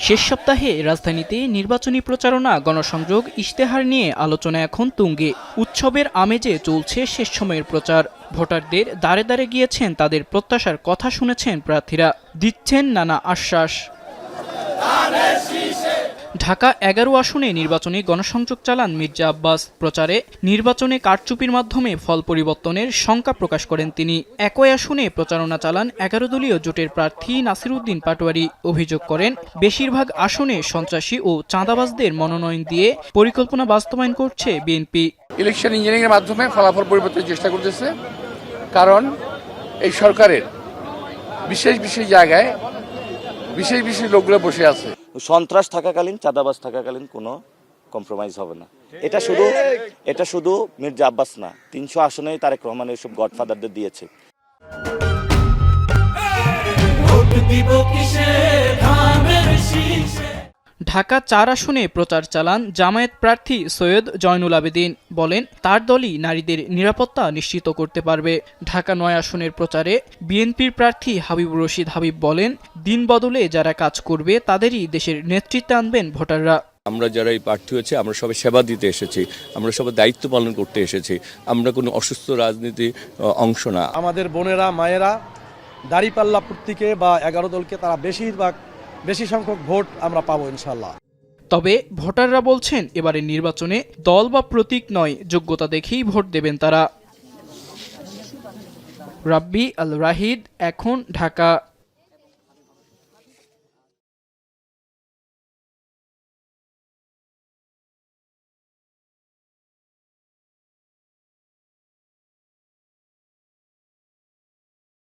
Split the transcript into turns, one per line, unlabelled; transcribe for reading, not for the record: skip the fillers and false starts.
শেষ সপ্তাহে রাজধানীতে নির্বাচনী প্রচারণা, গণসংযোগ, ইশতেহার নিয়ে আলোচনা এখন তুঙ্গে। উৎসবের আমেজে চলছে শেষ সময়ের প্রচার। ভোটারদের দ্বারে দ্বারে গিয়েছেন, তাদের প্রত্যাশার কথা শুনেছেন প্রার্থীরা, দিচ্ছেন নানা আশ্বাস। ঢাকা ১১ আসনে নির্বাচনী গণসংযোগ চালান মির্জা আব্বাস। প্রচারে নির্বাচনে কারচুপির মাধ্যমে ফল পরিবর্তনের শঙ্কা প্রকাশ করেন তিনি। একই আসনে প্রচারণা চালান ১১ দলীয় জোটের প্রার্থী নাসির উদ্দিন পাটোয়ারি। অভিযোগ করেন, বেশিরভাগ আসনে সন্ত্রাসী ও চাঁদাবাজদের মনোনয়ন দিয়ে পরিকল্পনা বাস্তবায়ন করছে বিএনপি।
ইলেকশন ইঞ্জিনিয়ারিং এর মাধ্যমে ফলাফল পরিবর্তনের চেষ্টা করতেছে, কারণ এই সরকারের বিশেষ বিশেষ জায়গায় বিশেষ বিশেষ লোকগুলো বসে আছে।
সন্ত্রাস থাকাকালীন, চাঁদাবাজ থাকাকালীন কোনো কম্প্রোমাইজ হবে না। এটা শুধু মির্জা আব্বাস না, ৩০০ আসনেই তারেক রহমান এসব গডফাদারদের দিয়েছে।
ঢাকা ৪ আসনে প্রচার চালান জামায়াত প্রার্থী সৈয়দ জয়নুল আবেদিন। বলেন, তার দলই নারীদের নিরাপত্তা নিশ্চিত করতে পারবে। ঢাকা ৯ আসনের প্রচারে বিএনপির প্রার্থী হাবিবুর রশিদ হাবিব বলেন, দিন বদলে যারা কাজ করবে তাদেরই দেশের নেতৃত্বে আনবেন ভোটাররা।
আমরা যারা এই প্রার্থী হয়েছে, আমরা সবাই সেবা দিতে এসেছি, আমরা সবাই দায়িত্ব পালন করতে এসেছি। আমরা কোনো অসুস্থ রাজনীতি অংশ না।
আমাদের বোনেরা, মায়েরা দাঁড়িপাল্লা প্রতীকে বা ১১ দলকে তারা বেশি সংখ্যক ভোট আমরা পাবো ইনশাল্লাহ।
তবে ভোটাররা বলছেন, এবারের নির্বাচনে দল বা প্রতীক নয়, যোগ্যতা দেখেই ভোট দেবেন তারা। রাব্বি আল রাহিদ, এখন, ঢাকা।